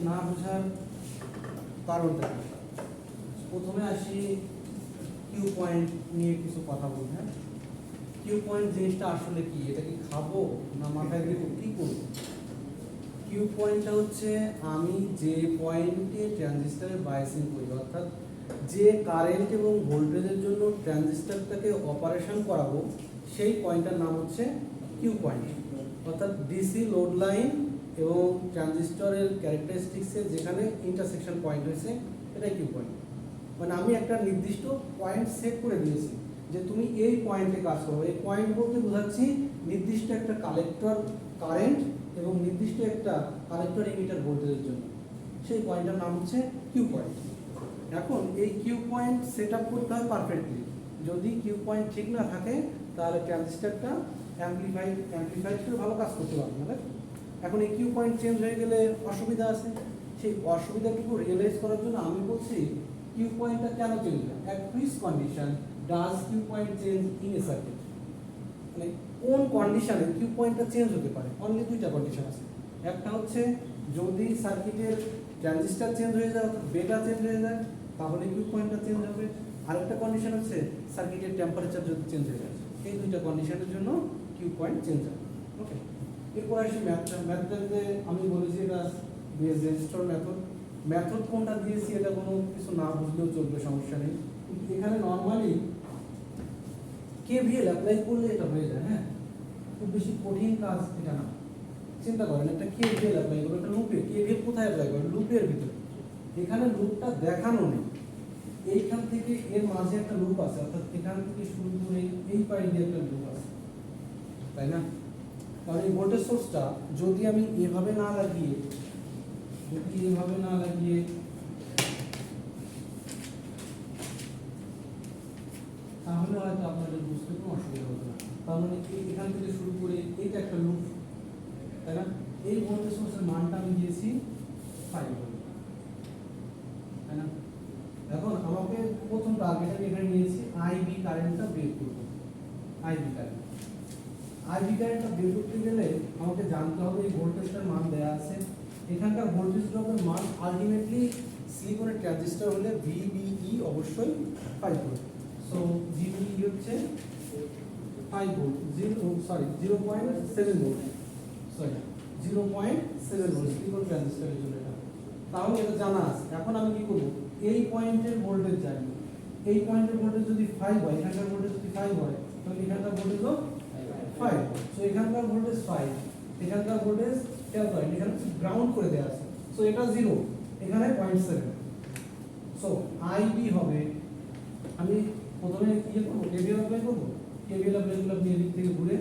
না বোঝার কারণটা কি? প্রথমে আসি কিউ পয়েন্ট নিয়ে কিছু কথা বলতে। হ্যাঁ, কিউ পয়েন্ট জিনিসটা আসলে কি? এটা কি খাবো না মাথায় দেব, কি করবো? কিউ পয়েন্টটা হচ্ছে আমি যে পয়েন্টে ট্রানজিস্টারের বায়াসিং করি, অর্থাৎ যে কারেন্ট এবং ভোল্টেজের জন্য ট্রানজিস্টারটাকে অপারেশন করাবো, সেই পয়েন্টটার নাম হচ্ছে কিউ পয়েন্ট। অর্থাৎ ডিসি লোড লাইন এবং ট্রানজিস্টরের ক্যারেক্টারিস্টিক্সে যেখানে ইন্টারসেকশন পয়েন্ট হয়েছে, এটাই কিউ পয়েন্ট। মানে আমি একটা নির্দিষ্ট পয়েন্ট সেট করে দিয়েছি যে তুমি এই পয়েন্টে কাজ করো। এই পয়েন্ট বলতে বোঝাচ্ছি নির্দিষ্ট একটা কালেক্টর কারেন্ট এবং নির্দিষ্ট একটা কালেক্টর ইমিটার ভোল্টেজের জন্য, সেই পয়েন্টটার নাম হচ্ছে কিউ পয়েন্ট। এখন এই কিউ পয়েন্ট সেট আপ করতে হয় পারফেক্টলি। যদি কিউ পয়েন্ট ঠিক না থাকে তাহলে ট্রানজিস্টারটা অ্যাম্প্লিফাইড করে ভালো কাজ করতে পারবে না। এখন এই কিউ পয়েন্ট চেঞ্জ হয়ে গেলে অসুবিধা আছে। সেই অসুবিধাটুকু রিয়েলাইজ করার জন্য আমি বলছি কিউ পয়েন্টটা কেন চেঞ্জ হয়, at which condition does Q point change in a circuit. মানে কোন কন্ডিশনে কিউ পয়েন্টটা চেঞ্জ হতে পারে? অনলি দুইটা কন্ডিশন আছে। একটা হচ্ছে যদি সার্কিটের ট্রানজিস্টার চেঞ্জ হয়ে যায় অর্থাৎ বেটা চেঞ্জ হয়ে যায়, তাহলে কিউ পয়েন্টটা চেঞ্জ হবে। আরেকটা কন্ডিশন হচ্ছে সার্কিটের টেম্পারেচার যদি চেঞ্জ হয়ে যায়। এই দুইটা কন্ডিশনের জন্য কিউ পয়েন্ট চেঞ্জ হয়। ওকে, এরপর আসি ম্যাথটাতে আমি বলেছি এটা বেস রেজিস্টর মেথড কোনটা দিয়েছি এটা কোনো কিছু না বুঝলেও চলবে, সমস্যা নেই। কিন্তু এখানে নর্মালি কেভিএল অ্যাপ্লাই করলে এটা হয়ে যায়। হ্যাঁ, খুব বেশি কঠিন কাজ এটা না। চিন্তা করেন একটা কেভিএল অ্যাপ্লাই করবো একটা লুপে। কেভিএল কোথায় অ্যাপ্লাই করেন? লুপের ভিতরে। এখানে লুপটা দেখানো নেই, এইখান থেকে এর মাঝে একটা লুপ আছে, অর্থাৎ এখান থেকে শুরু করে এই পায়ে দিয়ে একটা লুপ আছে, তাই না? কারণ এই ভোল্টেজ সোর্সটা যদি আমি এভাবে না লাগিয়ে তাহলে হয়তো আপনাদের বুঝতে কোনো অসুবিধা হতো না। তার মানে এখান থেকে শুরু করে এইটা একটা লুপ, তাই না? এই ভোল্টেজ সোর্সের মানটা আমি দিয়েছি 5 ভোল্ট, তাই না? এখন আমাকে প্রথম টার্গেট আমি এখানে নিয়েছি আইবি কারেন্টটা বের করব। আইবি কারেন্টটা বের করতে গেলে আমাকে জানতে হবে এই ভোল্টেজটার মান দেওয়া আছে। এখানকার ভোল্টেজ ড্রপের মান আলটিমেটলি সিলিকনের ট্রানজিস্টর হলে ভিবিই অবশ্যই 5 ভোল্ট। সো ভিবিই হচ্ছে 5 ভোল্ট, 0.7 ভোল্ট, 0.7 ভোল্ট সিলিকন ট্রানজিস্টরের জন্য এটা। তাহলে এটা জানা আছে। এখন আমি কি করব? এই পয়েন্টের ভোল্টেজ জানি। এই পয়েন্টের ভোল্টেজ যদি 5 হয়, এখানকার ভোল্টেজ যদি 5 হয়, তাহলে এখানকার ভোল্টেজও 5। সো এখানকার ভোল্টেজ 5, এখানকার ভোল্টেজ 12 হয়, এখানে গ্রাউন্ড করে দেওয়া আছে। সো এটা 0, এখানে 0.7। সো আইবি হবে, আমি প্রথমে কি করব? কেভিএল অ্যাপ্লাই করব। কেভিএল অ্যাপ্লাই করলে আপনি এদিক থেকে ঘুরে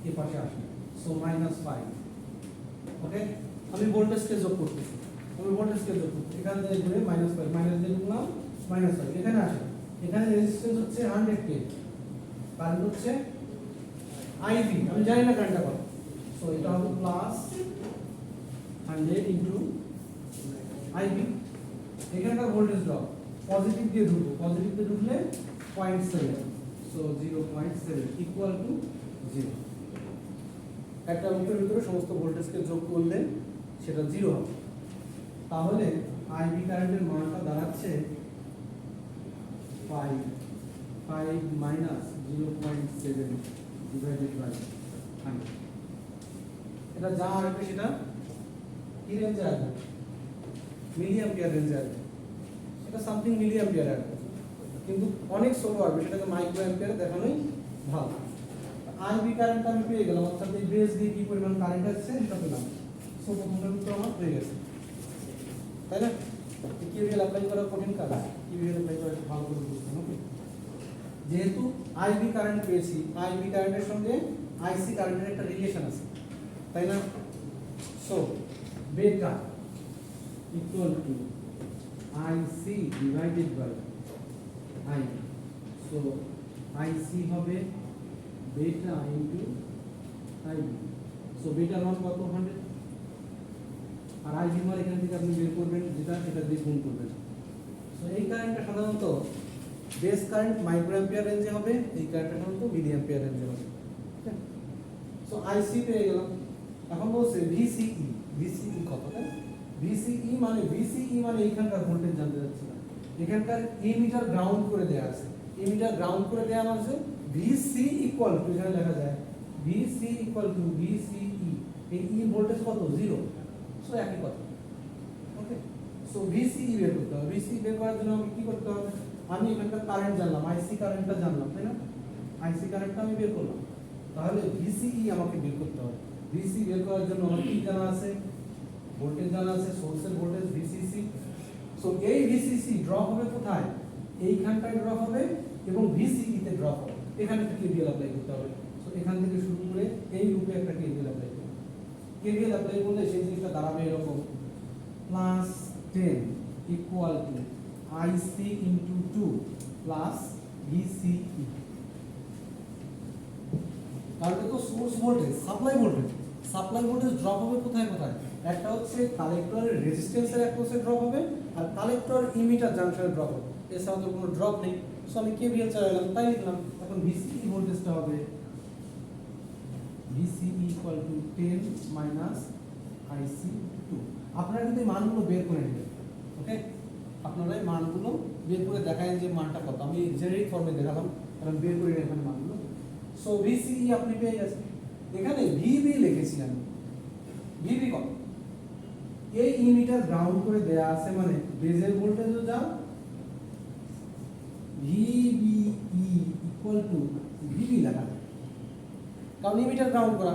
এই পাশে আসবেন। সো -5। ওকে, আমি ভোল্টেজকে যোগ করতেছি। এখান থেকে ঘুরে -5, মাইনাস দিয়ে দিলাম -5। এখানে আসে, এখানে রেজিস্ট্যান্স হচ্ছে 100K, কারেন্ট হচ্ছে আইবি, আমি জানি না কারেন্টটা কত। সো এটা হবে প্লাস 100 ইনটু আইবি। এখানকার ভোল্টেজ ড্রপ পজিটিভ দিয়ে ঢুকলে 0.7। So 0.7 equal to 0। একটা লুপের ভিতরে সমস্ত ভোল্টেজকে যোগ করলে সেটা 0 হবে। তাহলে আইবি কারেন্টের মানটা দাঁড়াচ্ছে 5 মাইনাস 0.7 ডিভাইডেড বাই 100। এটা যা আসবে সেটা কি রেঞ্জে আসবে? মিলি অ্যাম্পিয়ার রেঞ্জে আসবে। এটা সামথিং মিলি অ্যাম্পিয়ার আসবে, কিন্তু অনেক স্লো আসবে, সেটাকে মাইক্রো অ্যাম্পিয়ারে দেখানোই ভালো। আইবি কারেন্ট আমি পেয়ে গেলাম, অর্থাৎ এই বেস দিয়ে কি পরিমাণ কারেন্ট আসছে সেটা পেলাম। সো প্রথমটা কিন্তু আমার হয়ে গেছে, তাই না? কিউভিএল অ্যাপ্লাই করা কঠিন কাজ, কিউভিএল অ্যাপ্লাই করা ভালো করে বুঝতে হবে। যেহেতু আইবি কারেন্ট পেয়েছি, আইবি কারেন্টের সঙ্গে আইসি কারেন্টের একটা রিলেশন আছে, তাই না? So beta equal to IC divided by IB. So IC হবে beta into IB. So better মান কত? 100। আর আইবি মান এখান থেকে আপনি বের করবেন, যেটা সেটা দিয়ে গুণ করবেন। সো এই কারেন্টটা সাধারণত বেস কারেন্ট মাইক্রো অ্যাম্পিয়ার রেঞ্জে হবে, এই কারেন্টটা সাধারণত মিলি অ্যাম্পিয়ার রেঞ্জে হবে। সো আইসি পেয়ে গেলাম। এখন বলছে ভিসিই কত? ভিসিই মানে VCE মানে এইখানকার ভোল্টেজ জানতে যাচ্ছে না, এখানকার এমিটার গ্রাউন্ড করে দেয়া আছে, এমিটার গ্রাউন্ড করে দেয়া আছে VC ইকুয়াল টু, এখানে লেখা যায় VC ইকুয়াল টু VCE, এই ই ভোল্টেজ কত 0, সো একই কথা। ওকে, সো VCE বের করতে হবে, VCE বের করার জন্য আমাকে কি করতে হবে, আমি এখানকার কারেন্ট জানলাম, IC কারেন্টটা জানলাম, তাই না, IC কারেন্টটা আমি বের করলাম, তাহলে VCE আমাকে বের করতে হবে। VC বের করার জন্য আমার কি জানা আছে, ভোল্টেজ জানা আছে, সোর্সের ভোল্টেজ VCC। সো এই VCC ড্রপ হবে কোথায়, এইখানটায় ড্রপ হবে এবং VCE তে ড্রপ হবে, এখানে একটা KVL অ্যাপ্লাই করতে হবে। সো এখান থেকে শুরু করে এই রূপে একটা KVL অ্যাপ্লাই করতে হবে। KVL অ্যাপ্লাই করলে সেই জিনিসটা দাঁড়াবে এরকম, plus 10 equal to IC into 2 plus VCE। কারণ এটা তো source voltage, supply voltage, supply voltage drop হবে কোথায় কোথায়, একটা হচ্ছে কালেক্টরের রেজিস্ট্যান্সের অ্যাক্রসে ড্রপ হবে, আর কালেক্টর ইমিটার জাংশনে ড্রপ হবে, এছাড়া তো কোনো ড্রপ নেই। সো আমি KVL চালালাম, তাই লিখলাম। এখন VCE ভোল্টেজটা হবে VCE equal to 10 minus IC2। আপনারা কিন্তু এই মানগুলো বের করে নেবেন, ওকে, আপনারা এই মানগুলো বের করে দেখায় যে মানটা কত, আমি জেনারিক ফর্মে দেখালাম, কারণ বের করে নেবেন মানগুলো। সো VCE আপনি পেয়ে গেছেন, এখানে VB লিখেছি আমি, VB কত, এই ইমিটার গ্রাউন্ড করে দেয়া আছে মানে বেজের ভোল্টেজও যা, VBE ইকুয়াল টু VB লেখা, কারণ ইমিটার গ্রাউন্ড করা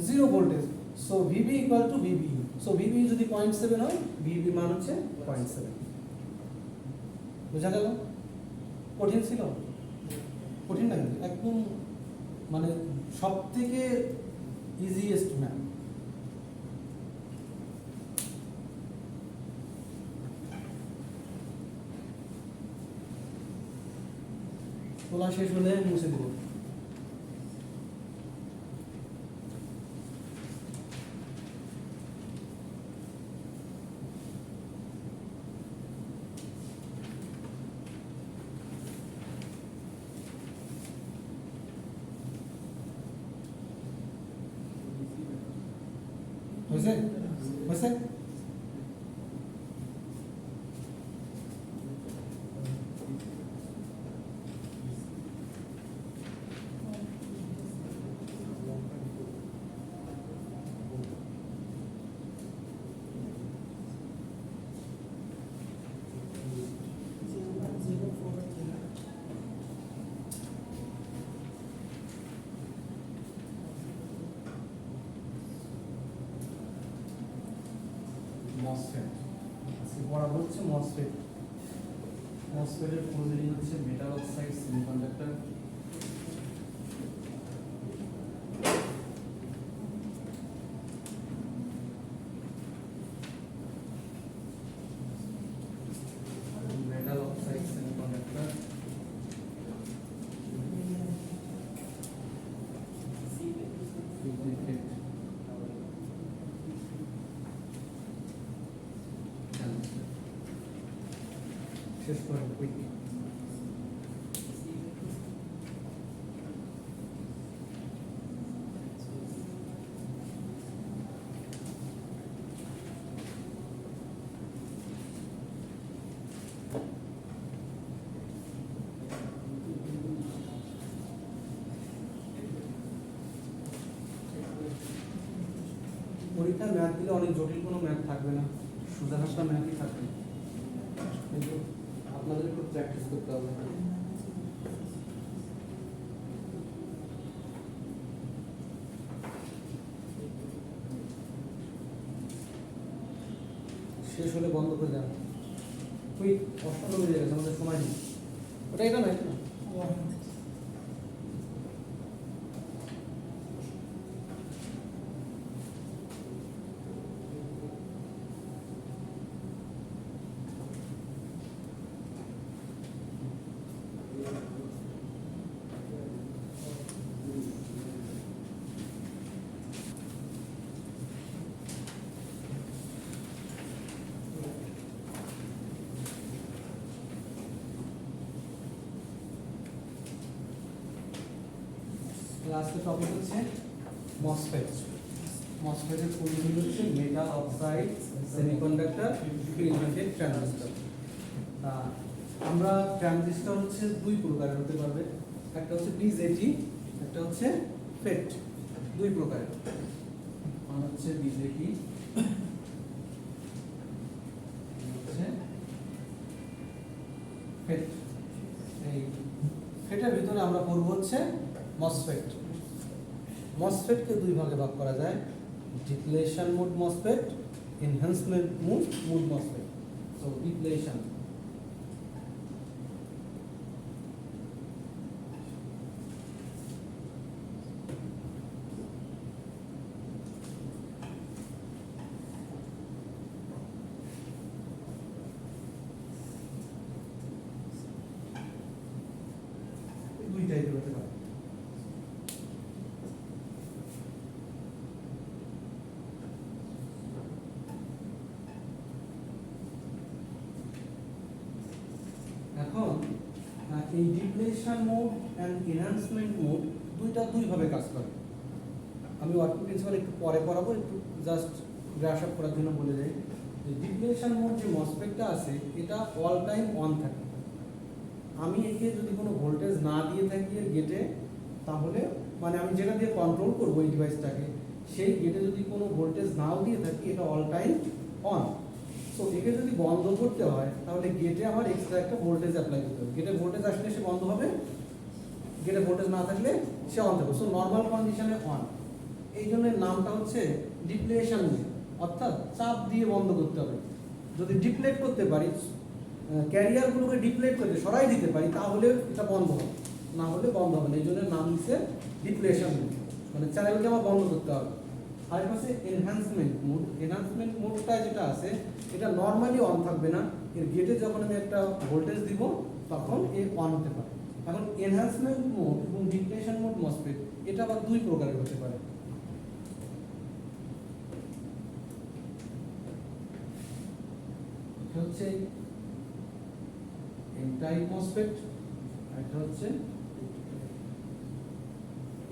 0 voltage, so VB equal to VBE। So VBE যদি 0.7 হয়, VB মান হচ্ছে 0.7। বুঝা গেল? কঠিন ছিল? কঠিন না, কিন্তু একদম মানে সব থেকে ইজিয়েস্ট ম্যাথ। তোলা শেষ হলে মুছে দেব। হয়েছে? হয়েছে? মসফেট আজকে পড়াবো হচ্ছে মসফেট। মসফেটের ফুল মিনিং হচ্ছে metal oxide semiconductor. Metal oxide semiconductor শেষ করে কুইক। পরীক্ষার ম্যাথ দিলে অনেক জটিল কোনো ম্যাথ থাকবে না, সোজা সাপটা ম্যাথই থাকবে, কিন্তু আপনাদের একটু প্র্যাকটিস করতে হবে। শেষ হলে বন্ধ করে দেন। কুইক, অষ্টম বেজে গেছে, আমাদের সময় নেই। ওটা এটা না, এটা না। লাস্টের টপিক হচ্ছে মসফেট। মসফেটের ফুল মিনিং হচ্ছে metal oxide semiconductor, field transistor. আমরা ট্রানজিস্টর হচ্ছে দুই প্রকারের হতে পারবে, একটা হচ্ছে বিজেটি, একটা হচ্ছে ফেট, দুই প্রকারের। মানে হচ্ছে বিজেটি, হচ্ছে ফেট। এই ফেটের ভিতরে আমরা পড়ব হচ্ছে মসফেট। মসফেটকে দুই ভাগে ভাগ করা যায়, depletion mode MOSFET, enhancement mode MOSFET. So depletion, দুই টাইপের হতে পারে। এখন এই depletion mode and enhancement mode দুইটা দুই ভাবে কাজ করে। আমি ওয়ার্কিং প্রিন্সিপাল একটু পরে পড়াবো, একটু জাস্ট ব্রাশ আপ করার জন্য বলে যাই। ডিপ্লেশন মোড যে মসফেটটা আছে এটা অল টাইম অন থাকে। আমি একে যদি কোনো ভোল্টেজ না দিয়ে থাকি গেটে, তাহলে মানে আমি যেটা দিয়ে কন্ট্রোল করবো এই ডিভাইসটাকে, সেই গেটে যদি কোনো ভোল্টেজ নাও দিয়ে থাকি এটা অল টাইম অন। সো একে যদি বন্ধ করতে হয় তাহলে গেটে আমার এক্সট্রা একটা ভোল্টেজ অ্যাপ্লাই করতে হবে। গেটে ভোল্টেজ আসলে সে বন্ধ হবে, গেটে ভোল্টেজ না থাকলে সে অন থাকবে। সো নর্মাল কন্ডিশনে অন, এই জন্য নামটা হচ্ছে ডিপ্লেশন মোড, অর্থাৎ চাপ দিয়ে বন্ধ করতে হবে। যদি ডিপ্লেট করতে পারি, ক্যারিয়ারগুলোকে ডিপ্লেট করতে সরাই দিতে পারি, তাহলে এটা বন্ধ হবে, না হলে বন্ধ হবে না। এই জন্য নাম দিচ্ছে ডিপ্লেশন মোড, মানে চ্যানেলকে আমার বন্ধ করতে হবে। আর পাশে এনহ্যান্সমেন্ট মোড। এনহ্যান্সমেন্ট মোডটা যেটা আছে এটা নর্মালি অন থাকবে না, এর গেটে যখন আমি একটা ভোল্টেজ দিব তখন এ অন হতে পারে। এখন এনহ্যান্সমেন্ট মোড এবং ডিপ্লেশন মোড মসফেট এটা আবার দুই প্রকারের হতে পারে। এটা হচ্ছে এন টাইপ মসফেট, আর এটা হচ্ছে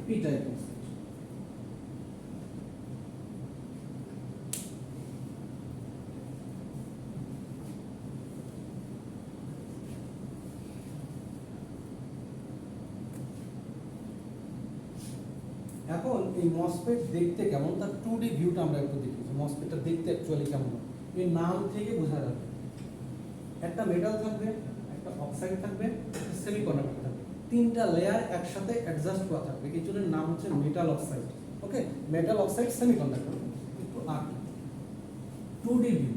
পি টাইপ মসফেট। এখন এই মসফেট দেখতে কেমন তার 2D ভিউটা আমরা একটু দেখি, মসফেটটা দেখতে অ্যাকচুয়ালি কেমন। এই নাম থেকে বোঝা যাবে, একটা মেটাল থাকবে, একটা অক্সাইড থাকবে, একটা সেমিকন্ডাক্টর থাকবে, তিনটা লেয়ার একসাথে অ্যাডজাস্ট করা থাকবে, এই জন্য নাম হচ্ছে মেটাল অক্সাইড। ওকে, মেটাল অক্সাইড সেমিকন্ডাক্টর। একটু আঁক 2D ভিউ।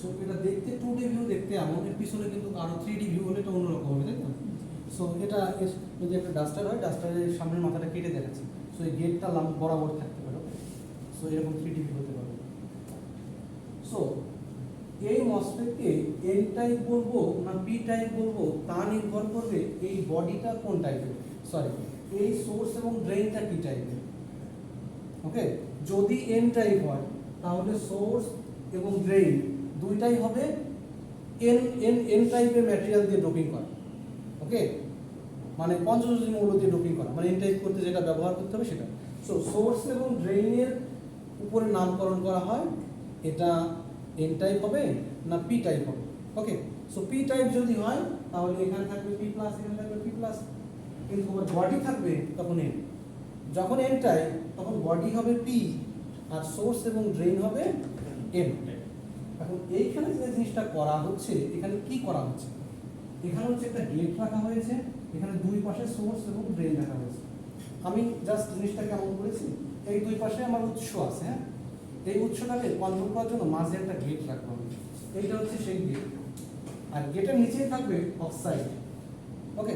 সো এটা দেখতে 2D ভিউ দেখতে এমন, এর পিছনে কিন্তু আরো 3D ভিউ হলে এটা অন্যরকম হবে, তাই না? সো এটা যদি একটা ডাস্টার হয়, ডাস্টারের সামনের মাথাটা কেটে দেখাচ্ছে, সো এই গেটটা বরাবর থাকতে পারে। সো এরকম 3D ভিউ হতে পারে। সো এই মসফেটকে এন টাইপ বলবো না পি টাইপ বলবো তা নির্ভর করবে এই বডিটা কোন টাইপের, সরি এই সোর্স এবং ড্রেইনটা কি টাইপের। ওকে, যদি এন টাইপ হয় তাহলে সোর্স এবং ড্রেইন দুইটাই হবে এন এন এন টাইপের ম্যাটেরিয়াল দিয়ে ডোপিং করা। ওকে, মানে পঞ্চযোজী মৌল দিয়ে ডোপিং করা, মানে এন টাইপ করতে যেটা ব্যবহার করতে হবে সেটা। সো সোর্স এবং ড্রেইনের উপরে নামকরণ করা হয়, এটা এন টাইপ হবে না পি টাইপ হবে। ওকে, সো পি টাইপ যদি হয় তাহলে এখানে থাকবে পি প্লাস, এখানে থাকবে পি প্লাস। কিন্তু বডি থাকবে তখন এন। যখন এনটাই তখন বডি হবে পি আর সোর্স এবং ড্রেন হবে এম। এখন এইখানে যে জিনিসটা করা হচ্ছে, এখানে কি করা হচ্ছে, এখানে হচ্ছে একটা গেট রাখা হয়েছে, এখানে দুই পাশে সোর্স এবং ড্রেন রাখা হয়েছে। আমি জাস্ট জিনিসটা কেমন করেছি, এই দুই পাশে আমার উৎস আছে, হ্যাঁ, এই উৎসটাকে কন্ট্রোল করার জন্য মাঝে একটা গেট রাখবো আমি। এইটা হচ্ছে সেই গেট, আর গেটের নিচেই থাকবে অক্সাইড। ওকে,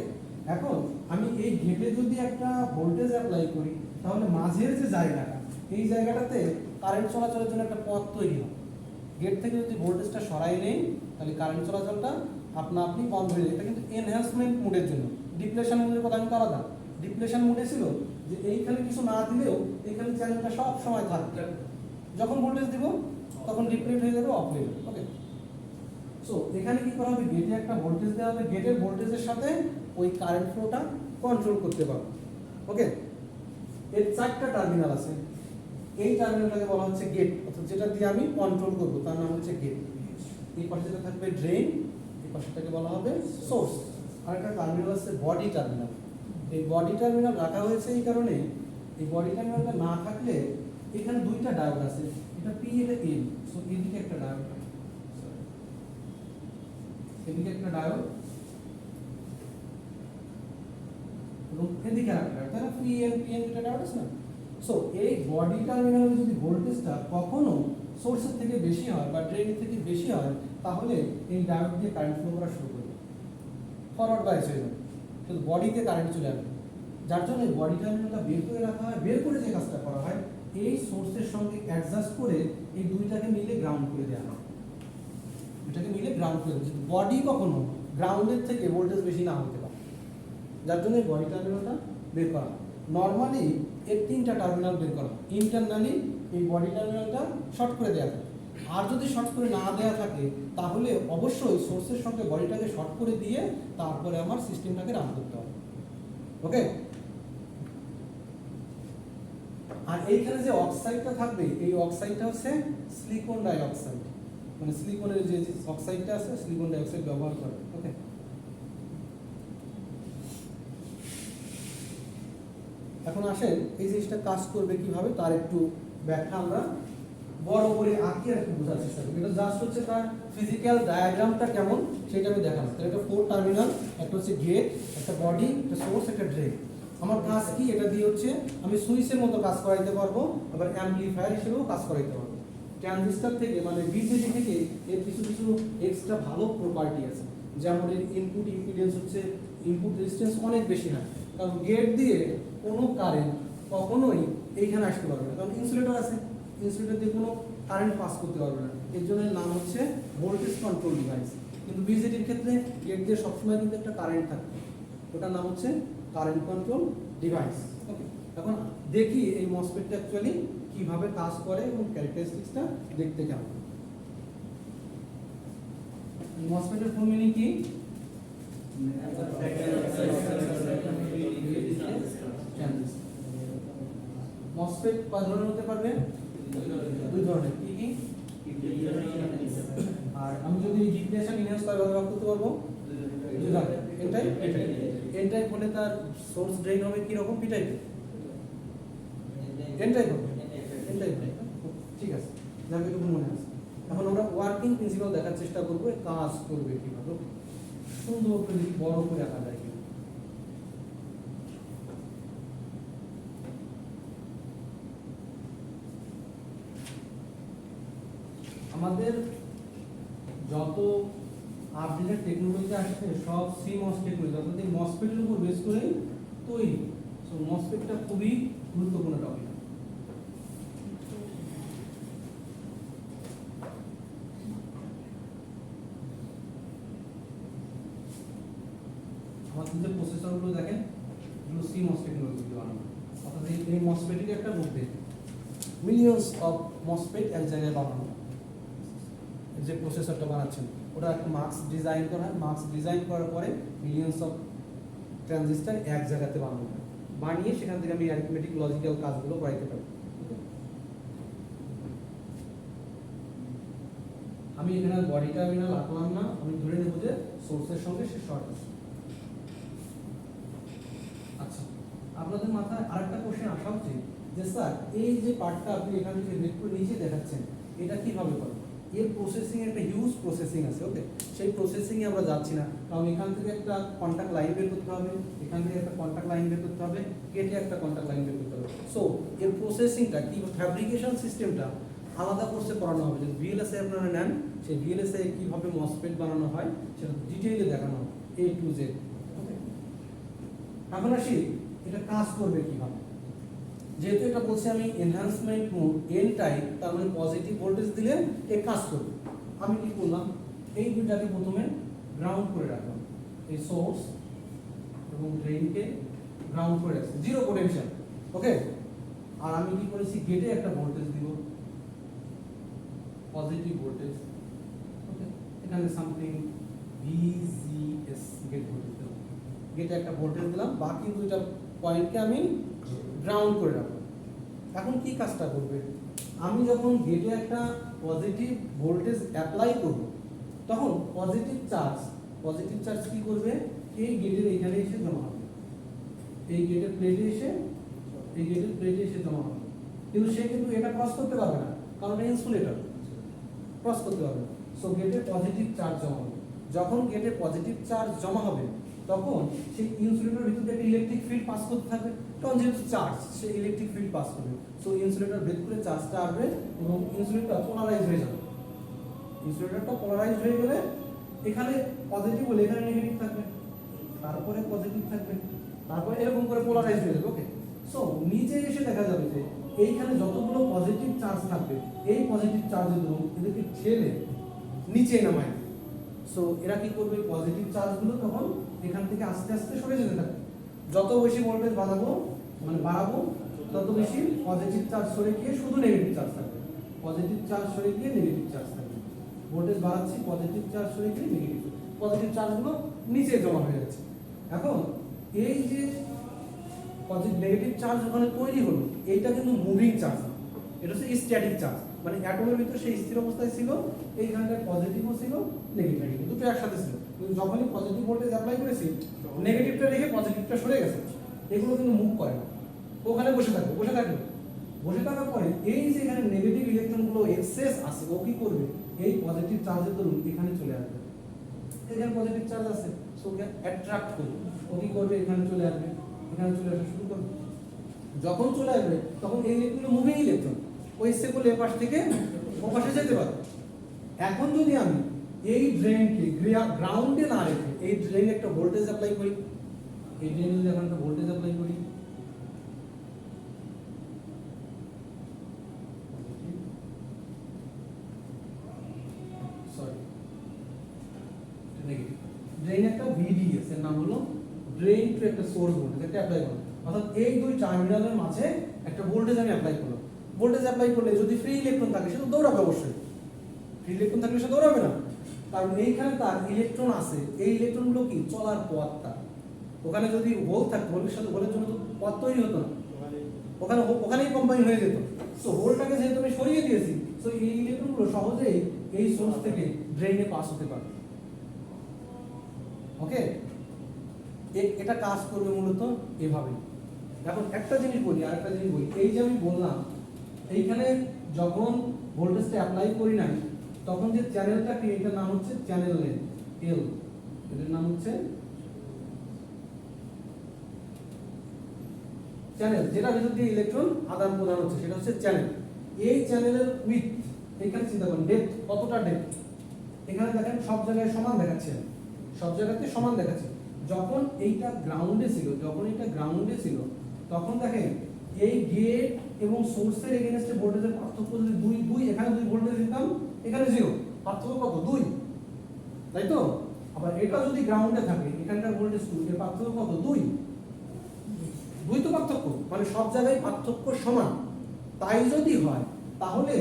এখন আমি এই গেটে যদি একটা ভোল্টেজ অ্যাপ্লাই করি, তাহলে মাঝের যে জায়গাটা, এই জায়গাটাতে কারেন্ট চলাচলের জন্য একটা পথ তৈরি হবে। গেট থেকে যদি ভোল্টেজটা সরাই নেই, তাহলে কারেন্ট চলাচলটা আপনা আপনি বন্ধ হয়ে যায়। এটা কিন্তু এনহ্যান্সমেন্ট মোডের জন্য। ডিপ্লেশন মোডের কথা কিন্তু আলাদা। ডিপ্লেশন মোডে ছিল যে এইখানে কিছু না দিলেও এইখানে চ্যানেলটা সব সময় থাকবে, যখন ভোল্টেজ দিব তখন ডিপ্লেট হয়ে যাবে, অফ হয়ে যাবে। ওকে, সো এখানে কি করা হবে, গেটে একটা ভোল্টেজ দেওয়া হবে, গেটের ভোল্টেজের সাথে ওই কারেন্ট ফ্লোটা কন্ট্রোল করতে পারবো। ওকে, এর চারটা টার্মিনাল আছে, এই টার্মিনালটাকে বলা হচ্ছে গেট, অর্থাৎ যেটা দিয়ে আমি কন্ট্রোল করবো তার নাম হচ্ছে গেট। এই পাশে যেটা থাকবে ড্রেন, এই পাশেটাকে বলা হবে সোর্স। আর একটা টার্মিনাল আছে বডি টার্মিনাল। এই বডি টার্মিনাল রাখা হয়েছে এই কারণে, এই বডি টার্মিনালটা না থাকলে এখানে দুইটা ডায়োড আছে, এটা পি এটা এন। সো এদিকে একটা ডায়োড, এদিকে একটা ডায়োড এবং এদিকে একটা ডায়োড, তাহলে পি এন দুটো ডায়োড আছে না। সো এই বডি টার্মিনালে যদি ভোল্টেজটা কখনো সোর্সের থেকে বেশি হয় বা ড্রেনের থেকে বেশি হয়, তাহলে এই ডায়োড দিয়ে কারেন্ট ফ্লো করা শুরু করবে, ফরওয়ার্ড বাইস হয়ে যাবে, শুধু বডিতে কারেন্ট চলে আসবে। যার জন্য এই বডি টার্মিনালটা বের করে রাখা হয়। বের করে যে কাজটা করা হয়, এই সোর্সের সঙ্গে অ্যাডজাস্ট করে এই দুইটাকে মিলে গ্রাউন্ড করে দেওয়া হয়। এটাকে মিলে গ্রাউন্ড করে দেওয়া, বডি কখনো গ্রাউন্ডের থেকে ভোল্টেজ বেশি না হতে পারে, যার জন্য এই বডি টার্মিনালটা বের করা হয়। নর্মালি এর তিনটা টার্মিনাল বের করা হয়। ইন্টারনালি এই বডি টার্মিনালটা শর্ট করে দেওয়া থাকে, আর যদি শর্ট করে না দেওয়া থাকে তাহলে অবশ্যই সোর্সের সঙ্গে বডিটাকে শর্ট করে দিয়ে তারপরে আমার সিস্টেমটাকে রান করতে হবে। ওকে, আর এইখানে যে অক্সাইডটা থাকবে, এই অক্সাইডটা হচ্ছে সিলিকন ডাই অক্সাইড, মানে সিলিকনের যে অক্সাইডটা আছে সিলিকন ডাই অক্সাইড ব্যবহার করে। ওকে, এখন আসেন এই জিনিসটা কাজ করবে কিভাবে তার একটু ব্যাখ্যা আমরা বড় করে আঁকি আর একটু বোঝার চেষ্টা করি। এটা জাস্ট হচ্ছে তার ফিজিক্যাল ডায়াগ্রামটা কেমন সেটা আমি দেখাবো। তাহলে এটা 4 টার্মিনাল, একটা হচ্ছে গেট, একটা বডি, একটা সোর্স, একটা ড্রেন। আমার কাজ কি, এটা দিয়ে হচ্ছে আমি সুইচের মতো কাজ করাইতে পারবো, আবার অ্যাম্পলিফায়ার হিসেবেও কাজ করাইতে পারবো। ট্রানজিস্টর থেকে মানে বিজেটি থেকে এর কিছু কিছু এক্সট্রা ভালো প্রপার্টি আছে, যেমন এর ইনপুট ইম্পিডেন্স হচ্ছে, ইনপুট রেজিস্ট্যান্স অনেক বেশি হয়, কারণ গেট দিয়ে কোনো কারেন্ট কখনোই এইখানে আসতে পারবে না, কারণ ইনসুলেটর আছে, ইনসুলেটর দিয়ে কোনো কারেন্ট পাস করতে পারবে না। এর জন্য নাম হচ্ছে ভোল্টেজ কন্ট্রোল ডিভাইস। কিন্তু বিজেটির ক্ষেত্রে গেট দিয়ে সবসময় কিন্তু একটা কারেন্ট থাকবে, ওটার নাম হচ্ছে কারেন্ট কন্ট্রোল ডিভাইস। ওকে, এখন দেখি এই মসফেটটা অ্যাকচুয়ালি কিভাবে কাজ করে এবং ক্যারেক্টারিস্টিক্সটা দেখতে কেমন। মসফেটের ফুল মিনিং কি? মসফেট কয় ধরনের হতে পারবে? দুই ধরনের। কি কি? আর আমি যদি ডিপ্লেশন ইনহ্যান্স কয় ভাগ করতে পারবো? দুই ধরনের। এটাই এনটাইপ হলে তার সোর্স ড্রেন হবে কি রকম? P type. এনটাইপ হবে, এনটাইপ। ঠিক আছে, যাকে একটু মনে আছে। এখন আমরা ওয়ার্কিং প্রিন্সিপাল দেখার চেষ্টা করবো, কাজ করবে কিভাবে। সুন্দর করে বড় করে আঁকা যায়। আমাদের যত আপডেটেড টেকনোলজি আসছে সব সিমস টেকনোলজি, অর্থাৎ এই মসফেটের উপর বেস করে তৈরি। সো মসফেটটা খুবই গুরুত্বপূর্ণ টপিক। আমাদের যে প্রসেসরগুলো দেখেন, এগুলো সিমস টেকনোলজি দিয়ে বানানো, অর্থাৎ এই মসফেটের একটা মধ্যে মিলিয়নস অফ মসফেট এক জায়গায় বানানো। যে প্রসেসরটা বানাচ্ছেন ওটা একটা মাস্ক ডিজাইন করা হয়, মাস্ক ডিজাইন করার পরে মিলিয়নস অফ ট্রানজিস্টর এক জায়গাতে বানানো হয়, বানিয়ে সেখান থেকে আমি অ্যারিথমেটিক লজিক্যাল কাজগুলো করাইতে পারি। আমি এখানে বডি টার্মিনাল আঁকলাম না, আমি ধরে নেব যে সোর্সের সঙ্গে সে শর্ট আছে। আপনাদের মাথায় আরেকটা কোশ্চেন আসা উচিত যে স্যার এই যে পার্টটা আপনি এখান থেকে বের করে নিচে দেখাচ্ছেন এটা কিভাবে করেন? এর প্রসেসিং একটা হিউজ প্রসেসিং আছে, ওকে? সেই প্রসেসিংয়ে আমরা যাচ্ছি না, কারণ এখান থেকে একটা কন্টাক্ট লাইন বের করতে হবে, এখান থেকে একটা কন্টাক্ট লাইন বের করতে হবে, গেটে একটা কন্টাক্ট লাইন বের করতে হবে। সো এর প্রসেসিংটা কি, ফ্যাব্রিকেশন সিস্টেমটা আলাদা কোর্সে পড়ানো হবে। যদি ভিএলএসআই আপনারা নেন, সেই ভিএলএসআই কীভাবে মসফেট বানানো হয় সেটা ডিটেইলে দেখানো হবে, A to Z, ওকে? এখন আসি এটা কাজ করবে কিভাবে। যেহেতু এটা বলছি আমি এনহ্যান্সমেন্ট মোড এন টাইপ, তার মানে পজিটিভ ভোল্টেজ দিলে এ কাজ করবে। আমি কি করলাম, এই দুইটাকে প্রথমে গ্রাউন্ড করে রাখলাম, এই সোর্স এবং ড্রেইনকে গ্রাউন্ড করে রাখছি, জিরো পোটেনশিয়াল, ওকে? আর আমি কি করেছি, গেটে একটা ভোল্টেজ দিব, পজিটিভ ভোল্টেজ, ওকে? এখানে সামথিং VGS গেট ভোল্টেজ দিলাম, গেটে একটা ভোল্টেজ দিলাম, বাকি দুইটা পয়েন্টকে আমি গ্রাউন্ড করে রাখবো। এখন কি কাজটা করবে, আমি যখন গেটে একটা পজিটিভ ভোল্টেজ অ্যাপ্লাই করব, তখন পজিটিভ চার্জ কি করবে, এই গেটের এখানে এসে জমা হবে, এই গেটের প্লেটে এসে জমা হবে। কিন্তু সে কিন্তু এটা ক্রস করতে পারবে না, কারণ এটা ইনসুলেটর, ক্রস করতে পারবে না। সো গেটে পজিটিভ চার্জ জমা হবে। যখন গেটে পজিটিভ চার্জ জমা হবে, তখন সেই ইনসুলেটরের ভিতর থেকে ইলেকট্রিক ফিল্ড পাস করতে থাকবে, কারণ যেহেতু চার্জ, সে ইলেকট্রিক ফিল্ড পাস করবে। সো ইনসুলেটর ভেদ করে চার্জটা আসবে এবং ইনসুলেটরটা পোলারাইজ হয়ে যাবে। ইনসুলেটরটা পোলারাইজ হয়ে গেলে এখানে পজিটিভ হলে এখানে নেগেটিভ থাকবে, তারপরে পজিটিভ থাকবে, তারপরে এরকম করে পোলারাইজ হয়ে যাবে, ওকে? সো নিচে এসে দেখা যাবে যে এইখানে যতগুলো পজিটিভ চার্জ থাকবে, এই পজিটিভ চার্জের দরুন এদেরকে ঠেলে নিচে নামায়। সো এরা কি করবে, পজিটিভ চার্জগুলো তখন এখান থেকে আস্তে আস্তে সরে যেতে থাকবে। যত বেশি ভোল্টেজ বাড়াবো তত বেশি পজিটিভ চার্জ সরে গিয়ে শুধু নেগেটিভ চার্জ থাকবে, পজিটিভ চার্জ সরে গিয়ে নেগেটিভ চার্জ থাকবে। ভোল্টেজ বাড়াচ্ছি, পজিটিভ চার্জ সরে গিয়ে নেগেটিভ, পজিটিভ চার্জগুলো নিচে জমা হয়ে যাচ্ছে। এখন এই যে পজিটিভ নেগেটিভ চার্জ ওখানে তৈরি হলো, এইটা কিন্তু মুভিং চার্জ, এটা হচ্ছে স্ট্যাটিক চার্জ, মানে অ্যাটমের ভিতরে সেই স্থির অবস্থায় ছিল, এইখানটায় পজিটিভও ছিল নেগেটিভ দুটো একসাথে ছিল। কিন্তু যখনই পজিটিভ ভোল্টেজ অ্যাপ্লাই করেছি, নেগেটিভটা রেখে পজিটিভটা সরে গেছে, এগুলো কিন্তু মুভ করে না, ওখানে বসে থাকার পরে এই যে এখানে নেগেটিভ ইলেকট্রনগুলো এক্সেস আছে, ও কি করবে, এই পজিটিভ চার্জের দরুন এখানে চলে আসবে, এখানে পজিটিভ চার্জ আছে, সো ওকে অ্যাট্রাক্ট করবে, ও কি করবে, এখানে চলে আসবে, এখানে চলে আসা শুরু করবে। যখন চলে আসবে তখন এই ইলেকট্রন মুভিং ইলেকট্রন, ওই সেগুলো এ পাশ থেকে ও পাশে যেতে পারে। এখন যদি আমি এই ড্রেনকে গ্রাউন্ডে না রেখে এই ড্রেনে একটা ভোল্টেজ অ্যাপ্লাই করি, এই ড্রেনে যদি এখন একটা ভোল্টেজ অ্যাপ্লাই করি, ড্রেন একটা VDS এর নাম হলো ড্রেন টু একটা সোর্স ভোল্টেজ, এটা অ্যাপ্লাই করব। অর্থাৎ এই দুই টার্মিনালের মাঝে একটা ভোল্টেজ আমি অ্যাপ্লাই করলাম। ভোল্টেজ অ্যাপ্লাই করলে যদি ফ্রি ইলেকট্রন থাকে সে তো দৌড়াবে, অবশ্যই ফ্রি ইলেকট্রন থাকলে সে দৌড়াবে না, কারণ এইখানে তার ইলেকট্রন আছে, এই ইলেকট্রনগুলো কি চলার পথটা, ওখানে যদি হোল থাকতো, হোলের সাথে হোলের জন্য তো পথ তৈরি হতো না, ওখানেই কম্বাইন হয়ে যেত। সো হোলটাকে যেহেতু আমি সরিয়ে দিয়েছি, সো এই ইলেকট্রনগুলো সহজেই এই সোর্স থেকে ড্রেনে পাস হতে পারে, ওকে? এটা কাজ করবে মূলত এভাবে। এখন একটা জিনিস বলি, আরেকটা জিনিস বলি, এই যে আমি বললাম এইখানে যখন ভোল্টেজটা অ্যাপ্লাই করি নাই, তখন যে চ্যানেলটা এটার নাম হচ্ছে চ্যানেল লেন্থ L, এটার নাম হচ্ছে চ্যানেল, যেটা ভিতর দিয়ে ইলেকট্রন আদান প্রদান হচ্ছে সেটা হচ্ছে চ্যানেল। এই চ্যানেলের উইথ, এখানে চিন্তা করুন ডেপথ কতটা ডেপথ, এখানে দেখেন সব জায়গায় সমান দেখাচ্ছে, সব জায়গাতে সমান দেখাচ্ছে। যখন এইটা গ্রাউন্ডে ছিল, তখন দেখেন এই গেট এবং সোর্সের এগেইনস্টে ভোল্টেজের পার্থক্য যদি দুই এখানে 2 ভোল্টেজ দিতাম, এখানে 0, পার্থক্য কত 2, তাই তো? আবার এটা যদি গ্রাউন্ডে থাকে, এখানকার ভোল্টেজ 2, এর পার্থক্য কত 2 তো পার্থক্য, মানে সব জায়গায় পার্থক্য সমান। তাই যদি হয় তাহলে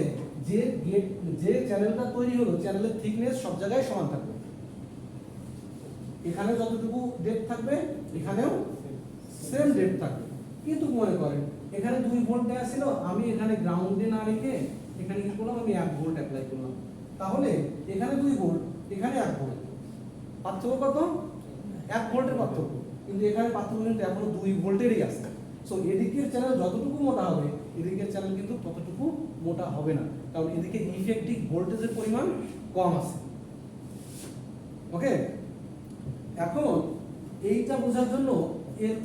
যে চ্যানেলটা তৈরি হলো, চ্যানেলের থিকনেস সব জায়গায় সমান থাকবে, এখানে যতটুকু ডেপথ থাকবে এখানেও সেম ডেপথ থাকবে। কিন্তু মনে করেন এখানে 2 ভোল্ট দেওয়া ছিল, আমি এখানে গ্রাউন্ডে না রেখে এখানে কি করলাম, আমি 1 ভোল্ট অ্যাপ্লাই করলাম, তাহলে এখানে 2 ভোল্ট, এখানে 1 ভোল্ট, পার্থক্য কত 1 ভোল্টের পার্থক্য, কিন্তু এখানে পার্থক্য কিন্তু এখনো 2 ভোল্টেরই আছে। সো এদিকের চ্যানেল যতটুকু মোটা হবে এদিকের চ্যানেল কিন্তু ততটুকু মোটা হবে না, কারণ এদিকে ইফেক্টিভ ভোল্টেজের পরিমাণ কম আছে। ওকে, এখন এইটা বোঝার জন্য এর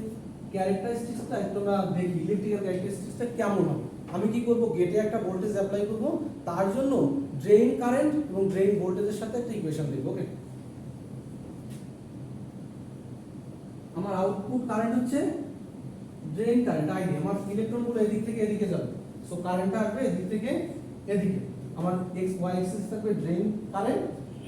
ক্যারেক্টারিস্টিক্সটা একটু আমরা দেখি, ইলেকট্রিক্যাল ক্যারেক্টারিস্টিক্সটা কেমন হবে। আমি কি করব, গেটে একটা ভোল্টেজ অ্যাপ্লাই করব, তার জন্য ড্রেন কারেন্ট এবং ড্রেন ভোল্টেজের সাথে একটা ইকুয়েশন লিখব। ওকে, আমার আউটপুট কারেন্ট হচ্ছে ড্রেন কারেন্ট আইডি, আমার ইলেকট্রনগুলো এদিক থেকে এদিকে যাবে, সো কারেন্টটা আসবে এদিক থেকে এদিকে। আমার এক্স ওয়াই অ্যাক্সিস থাকবে ড্রেন কারেন্ট,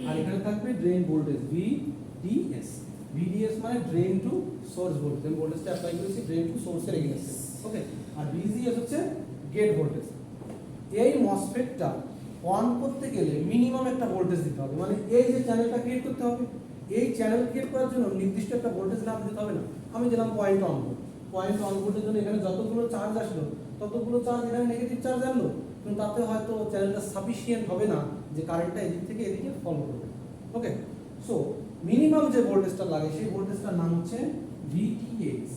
আর এখানে থাকবে ড্রেন ভোল্টেজ ভিডিএস। ভিডিএস মানে ড্রেন টু সোর্স ভোল্টেজ, আমি ভোল্টেজটা অ্যাপ্লাই করেছি ড্রেন টু সোর্সের এগেইনস্টে। ওকে, আর ভিজিএস হচ্ছে গেট ভোল্টেজ। এই মসফেটটা অন করতে গেলে মিনিমাম একটা ভোল্টেজ দিতে হবে, মানে এই যে চ্যানেলটা ক্রিয়েট করতে হবে, এই চ্যানেল ক্রিয়েট করার জন্য নির্দিষ্ট একটা ভোল্টেজ না দিতে হবে না। আমি দিলাম point on volt, point on ভোল্টের জন্য এখানে যতগুলো চার্জ আসলো ততগুলো চার্জ এখানে নেগেটিভ চার্জ আনলো, কিন্তু তাতে হয়তো চ্যানেলটা সাফিসিয়েন্ট হবে না যে কারেন্টটা এদিক থেকে এদিকে ফলো করবে। ওকে, সো মিনিমাম যে ভোল্টেজটা লাগে সেই ভোল্টেজটার নাম হচ্ছে ভিটিএইচ।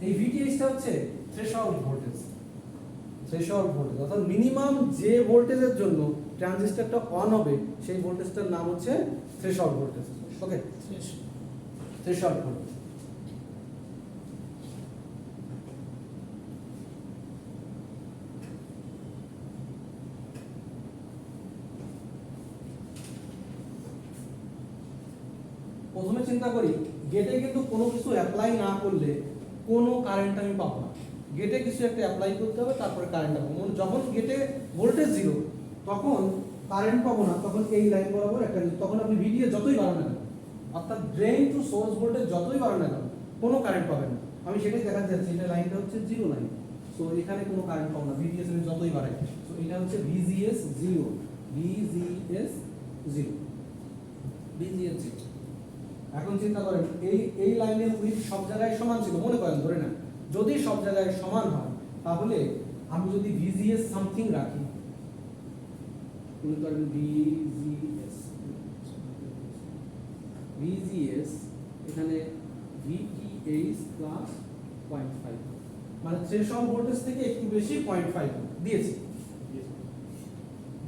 এই ভিটিএইচটা হচ্ছে থ্রেশহোল্ড ভোল্টেজ। থ্রেশহোল্ড ভোল্টেজ অর্থাৎ মিনিমাম যে ভোল্টেজের জন্য ট্রানজিস্টরটা অন হবে সেই ভোল্টেজটার নাম হচ্ছে থ্রেশহোল্ড ভোল্টেজ। ওকে, থ্রেশহোল্ড ভোল্টেজ। প্রথমে চিন্তা করি, গেটে কিন্তু কোনো কিছু অ্যাপ্লাই না করলে কোনো কারেন্ট আমি পাবো না। গেটে কিছু একটা অ্যাপ্লাই করতে হবে, তারপরে কারেন্ট পাবো। যখন গেটে ভোল্টেজ জিরো তখন কারেন্ট পাবো না, তখন এই লাইন বরাবর একটা, তখন আপনি ভিডিও যতই বাড়ান না কেন, অর্থাৎ ড্রেন টু সোর্স ভোল্টেজ যতই বাড়ান না কেন কোনো কারেন্ট পাবেন না। আমি সেটাই দেখাতে যাচ্ছি, এটা লাইনটা হচ্ছে জিরো লাইন, সো এখানে কোনো কারেন্ট পাবো না ভিডিএস আমি যতই বাড়াই। সো এটা হচ্ছে VGS zero, VGS zero, VGS zero. এখন চিন্তা করেন, এই লাইনের উইথ সব জায়গায় সমান ছিল, মনে করেন ধরে না, যদি সব জায়গায় সমান হয় তাহলে আমি যদি ভিজিএস সামথিং রাখি, মনে করেন ভিজিএস এখানে ভিটিএইচ প্লাস 0.5, মানে থ্রেশহোল্ড ভোল্টেজ থেকে একটু বেশি 0.5 দিয়েছি,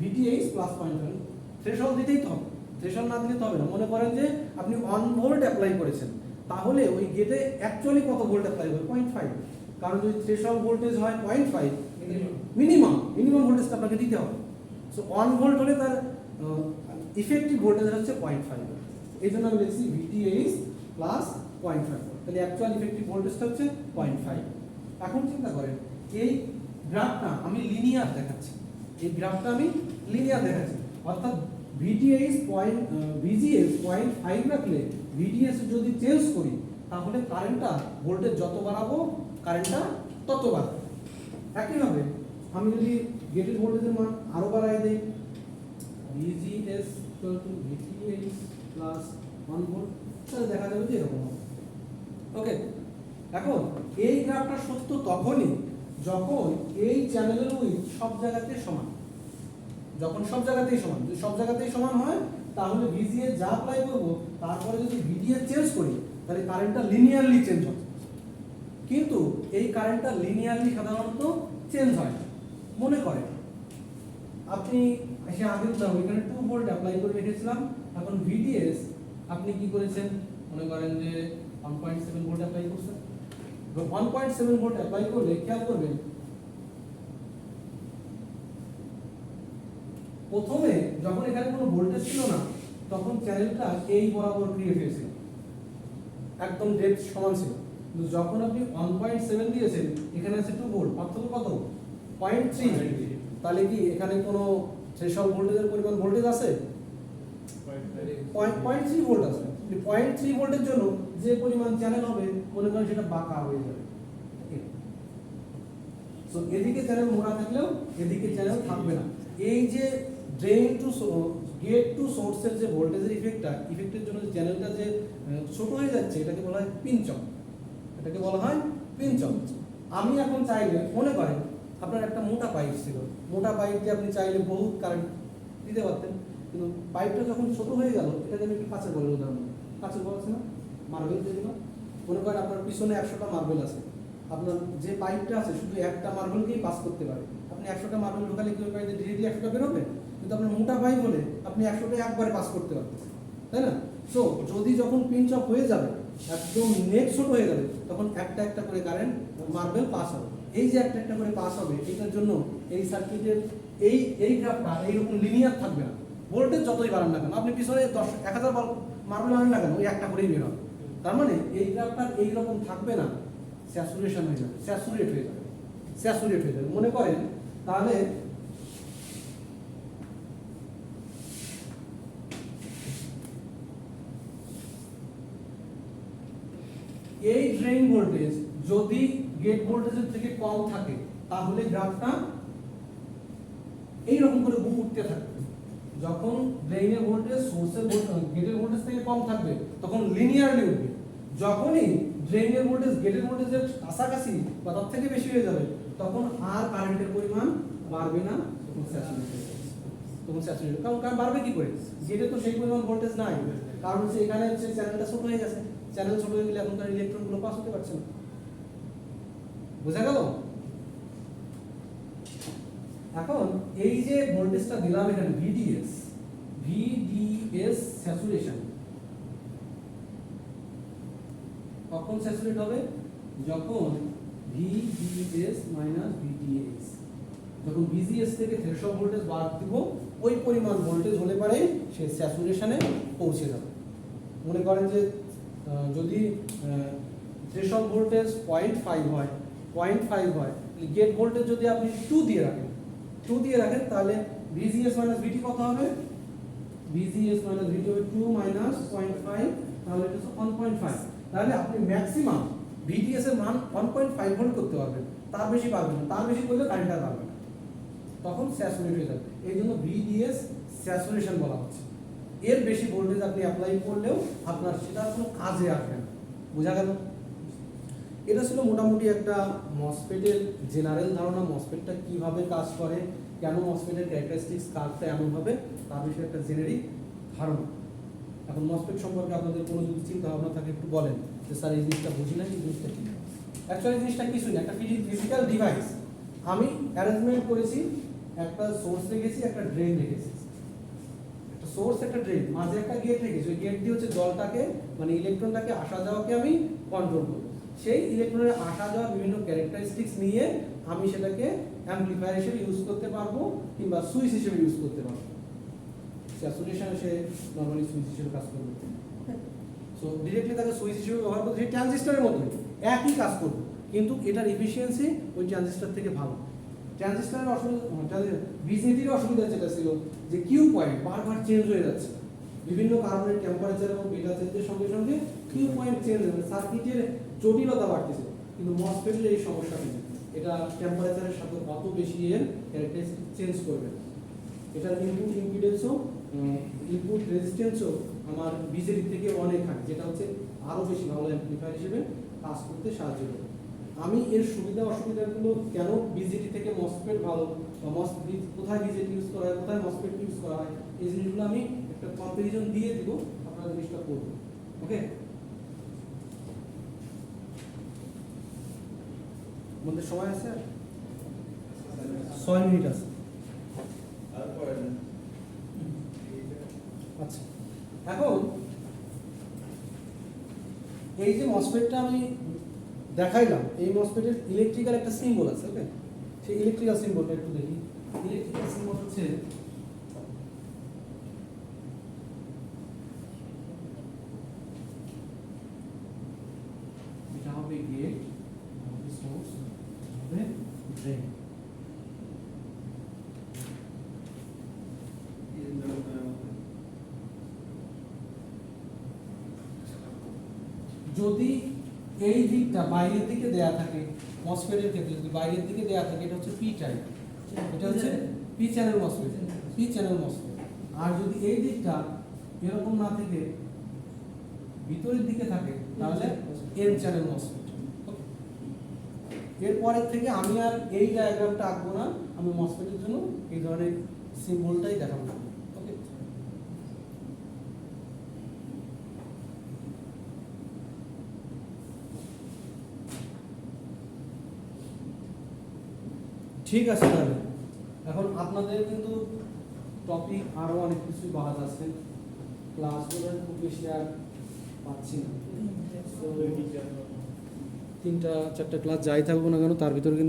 ভিটিএইচ প্লাস 0.5। থ্রেশহোল্ড দিতেই তো হবে, থ্রেশহোল্ড না দিলে তো হবে না। মনে করেন যে আপনি 1 ভোল্ট অ্যাপ্লাই করেছেন, তাহলে ওই গেটে অ্যাকচুয়ালি কত ভোল্ট অ্যাপ্লাই হবে? 0.5, কারণ যদি থ্রেশহোল্ড ভোল্টেজ হয় 0.5 মিনিমাম ভোল্টেজটা আপনাকে দিতে হবে। সো 1 ভোল্ট হলে তার ইফেক্টিভ ভোল্টেজ হচ্ছে 0.5, এই জন্য আমি লিখছি ভিটিএইচ প্লাস 0.5, তাহলে অ্যাকচুয়াল ইফেক্টিভ ভোল্টেজটা হচ্ছে 0.5। এখন চিন্তা করেন, এই গ্রাফটা আমি লিনিয়ার দেখাচ্ছি, এই গ্রাফটা আমি লিনিয়ার দেখাচ্ছি, অর্থাৎ ভিটিএইচ ভিজিএস 0.5 রাখলে ভিডিএস যদি চেঞ্জ করি তাহলে কারেন্টটা ভোল্টেজ যত বাড়াবো কারেন্টটা তত বাড়বে। একইভাবে আমি যদি গেটের ভোল্টেজের মান আরো বাড়াই দেই, ভিজিএস ভিটিএইচ প্লাস 1 ভোল্ট, তাহলে দেখা যাবে যে এরকম হবে। ওকে, এখন এই গ্রাফটা সত্য তখনই যখন এই চ্যানেলের উইথ সব জায়গাতে সমান, যখন সব জায়গাতেই সমান। যদি সব জায়গাতেই সমান হয় তাহলে ভিজিএস যা অ্যাপ্লাই করব তারপরে যদি ভিডিএস চেঞ্জ করি তাহলে কারেন্টটা লিনিয়ারলি চেঞ্জ হবে, কিন্তু এই কারেন্টটা লিনিয়ারলি সাধারণত চেঞ্জ হয় না। মনে করেন আপনি এসে আগে উদাহরণ, এখানে 2 ভোল্ট অ্যাপ্লাই করে রেখেছিলাম, এখন ভিডিএস আপনি কি করেছেন, মনে করেন যে 1.7 ভোল্ট অ্যাপ্লাই করছেন। 1.7 ভোল্ট অ্যাপ্লাই করলে খেয়াল করবেন, প্রথমে যখন এখানে কোনো ভোল্টেজ ছিল না তখন চ্যানেলটা এই বরাবর ক্রিয়েট হয়েছিল, একদম ডেপথ সমান ছিল, কিন্তু যখন আপনি 1.7 দিয়েছেন এখানে আছে 2 ভোল্ট, পার্থক্য কত? 0.3। তাহলে কি এখানে কোনো থ্রেশহোল্ড ভোল্টেজের পরিমাণ ভোল্টেজ আছে? 0.3 ভোল্ট আছে। 0.3 ভোল্টের জন্য যে পরিমাণ চ্যানেল হবে মনে করেন সেটা বাঁকা হয়ে যাবে। সো এদিকে চ্যানেল মোড়া থাকলেও এদিকে চ্যানেল থাকবে না। এই যে ড্রেন টু গেট টু সোর্সের যে ভোল্টেজের ইফেক্টের জন্য চ্যানেলটা যে ছোট হয়ে যাচ্ছে এটাকে বলা হয় পিঞ্চ অফ, এটাকে বলা হয় পিঞ্চ অফ। আমি এখন চাইলে, মনে করেন আপনার একটা মোটা পাইপ ছিল, মোটা পাইপ দিয়ে আপনি চাইলে বহুত কারেন্ট দিতে পারতেন, কিন্তু পাইপটা যখন ছোট হয়ে গেল, এটাকে আমি একটু কাঁচের বলের উদাহরণ দিই। কাঁচের বল আছে না, মার্বেল যেগুলো, মনে করেন আপনার পিছনে 100টা মার্বেল আছে, আপনার যে পাইপটা আছে শুধু একটা মার্বেলকেই পাস করতে পারে। আপনি 100টা মার্বেল ঢোকালে কি ওই পাইপে ডিরেক্টলি 100টা বেরোবে? কিন্তু আপনার মোটা পাইপ হলে আপনি 100টা একবারে পাস করতে পারবেন, তাই না? সো যদি যখন পিঞ্চ অফ হয়ে যাবে, একদম নেক ছোট হয়ে যাবে, তখন একটা একটা করে কারেন্ট মার্বেল পাস হবে। এই যে একটা একটা করে পাস হবে, এটার জন্য এই সার্কিটের এই গ্রাফটা এইরকম লিনিয়ার থাকবে না। ভোল্টেজ যতই বাড়ান না কেন, আপনি পিছনে 1000 মার্বেল আনেন না কেন, ওই একটা করেই বের হবে। তার মানে এই গ্রাফটা এইরকম থাকবে না, স্যাচুরেশন হয়ে যাবে, স্যাচুরেট হয়ে যাবে, স্যাচুরেট হয়ে যাবে। মনে করেন তাহলে এই ড্রেন ভোল্টেজ যদি গেট ভোল্টেজের থেকে কম থাকে, তাহলে গ্রাফটা এইরকম করে উঠতে থাকবে। যখন ড্রেনের ভোল্টেজ সোর্সের গেটের ভোল্টেজ থেকে কম থাকবে, তখন লিনিয়ারলি উঠবে। যখনই ড্রেনের ভোল্টেজ গেটের ভোল্টেজের কাছাকাছি বা তার থেকে বেশি হয়ে যাবে, তখন আর কারেন্টের পরিমাণ বাড়বে না, তখন স্যাচুরেট হয়ে যাবে। তখন স্যাচুরেট, কারণ বাড়বে কি করে? গেটে তো সেই পরিমাণ ভোল্টেজ নাই, কারণ হচ্ছে এখানে হচ্ছে চ্যানেলটা ছোট হয়ে গেছে। চ্যানেল ছোট হয়ে গেলে এখন তার ইলেকট্রনগুলো পাস হতে পারছে না। বোঝা গেল? এখন এই যে ভোল্টেজটা দিলাম এখানে ভিডিএস স্যাচুরেশন, কখন স্যাচুরেট হবে? যখন ভিডিএস মাইনাস ভিডিএস, যখন ভিজিএস থেকে থ্রেশহোল্ড ভোল্টেজ বাদ দিব, ওই পরিমাণ ভোল্টেজ হলে পারে সে স্যাচুরেশনে পৌঁছে যাবে। মনে করেন যে যদি থ্রেশহোল্ড ভোল্টেজ 0.5 হয়, 0.5 হয়, গেট ভোল্টেজ যদি আপনি 2 দিয়ে রাখেন, তাহলে ভিজিএস মাইনাস ভিটি কত হবে? ভিজিএস মাইনাস ভিটি হবে 2 মাইনাস 0.5, তাহলে এটা হচ্ছে 1.5। তাহলে আপনি ম্যাক্সিমাম ভিডিএস এর মান 1.5 ভোল্ট করতে পারবেন, তার বেশি পারবেন না। তার বেশি করলে কারেন্ট আর পারবে না, তখন স্যাচুরেট হয়ে যাবে। এই জন্য ভিডিএস স্যাচুরেশন বলা হচ্ছে। এর বেশি ভোল্টেজ আপনি অ্যাপ্লাই করলেও আপনার সেটা কোনো কাজে আসবে না। বোঝা গেল? এটা ছিল মোটামুটি একটা মসফেটের জেনারেল ধারণা, মসফেটটা কিভাবে কাজ করে, কেন মসফেটের ক্যারেক্টারিস্টিক্স কাজটা এমন হবে, তার বিষয়ে একটা জেনারিক ধারণা। এখন মসফেট সম্পর্কে আপনাদের কোনো যদি চিন্তা ভাবনা থাকে একটু বলেন যে স্যার এই জিনিসটা বুঝি না, এই জিনিসটা কি। অ্যাকচুয়ালি জিনিসটা কিছুই না, একটা ফিজিক্যাল ডিভাইস। আমি অ্যারেঞ্জমেন্ট করেছি, একটা সোর্স রেখেছি, একটা ড্রেন রেখেছি, একটা সোর্স একটা ড্রেন, মাঝে একটা গেট রেখেছি। ওই গেট দিয়ে হচ্ছে জলটাকে মানে ইলেকট্রনটাকে আসা যাওয়াকে আমি কন্ট্রোল করব। সেই ইলেকট্রনের আসা যাওয়া বিভিন্ন ক্যারেক্টারিস্টিক্স নিয়ে আমি সেটাকে অ্যাম্পলিফায়ার হিসেবে ইউজ করতে পারবো কিংবা সুইচ হিসেবে ইউজ করতে পারবো। স্যাচুরেশনে সে নরমালি সুইচ হিসেবে কাজ করবে। সো ডিরেক্টলি তাকে সুইচ হিসেবে ব্যবহার করতে, সেই ট্রানজিস্টরের মতোই একই কাজ করবে, কিন্তু এটার এফিসিয়েন্সি ওই ট্রানজিস্টর থেকে ভালো। ট্রানজিস্টরের অসুবিধা, ভিজিটির অসুবিধা যেটা ছিল যে কিউ পয়েন্ট বারবার চেঞ্জ হয়ে যাচ্ছে বিভিন্ন কারণে, টেম্পারেচার এবং বিটা চেঞ্জের সঙ্গে সঙ্গে কিউ পয়েন্ট চেঞ্জ হয়ে সার্কিটের জটিলতা বাড়তেছে। কিন্তু মসফেটের এই সমস্যাটা নেই, এটা টেম্পারেচারের সাথে অত বেশি এর ক্যারেক্টারিস্টিক চেঞ্জ করবে। এটার ইনপুট ইম্পিডেন্সও ইনপুট রেজিস্ট্যান্সও আমার বিজেডি থেকে অনেক হাই, যেটা হচ্ছে আরও বেশি ভালো অ্যাম্পলিফায়ার হিসেবে কাজ করতে সাহায্য করে। আমি এর সুবিধা অসুবিধাগুলো কেন বিজেডি থেকে মসফেট ভালো বা কোথায় বিজেডি ইউজ করা হয়, কোথায় মসফেট ইউজ করা হয়, এই জিনিসগুলো আমি একটা কম্পারিজন দিয়ে দিব, আপনারা জিনিসটা করবেন। ওকে, আমাদের সময় আছে 6 মিনিট আছে। আচ্ছা, এখন এই যে মসফেটটা আমি দেখাইলাম, এই মসফেটের ইলেকট্রিক্যাল একটা সিম্বল আছে। ওকে, সেই ইলেকট্রিক্যাল সিম্বলটা একটু দেখি। ইলেকট্রিক্যাল সিম্বল হচ্ছে এটা হবে গেট, হবে সোর্স, হবে ড্রেন। যদি এই দিকটা বাইরের দিকে দেয়া থাকে, মসফেটের ক্ষেত্রে যদি বাইরের দিকে দেয়া থাকে, এটা হচ্ছে পি টাইপ, এটা হচ্ছে P channel MOSFET, P channel MOSFET. আর যদি এই দিকটা এরকম না থেকে ভিতরের দিকে থাকে, তাহলে এন চ্যানেল মসফেট। এরপরের থেকে আমি আর এই ডায়াগ্রামটা আঁকবো না, আমি মসফেটের জন্য এই ধরনের সিম্বলটাই দেখাবো। ওকে, ঠিক আছে তাহলে এখন আপনাদের কিন্তু টপিক আরও অনেক কিছু বাদ আছে, ক্লাসগুলোর খুব বেশি আর পাচ্ছি না। তো 3টা 4টা ক্লাস যাই থাকবো না কেন তার ভিতরে কিন্তু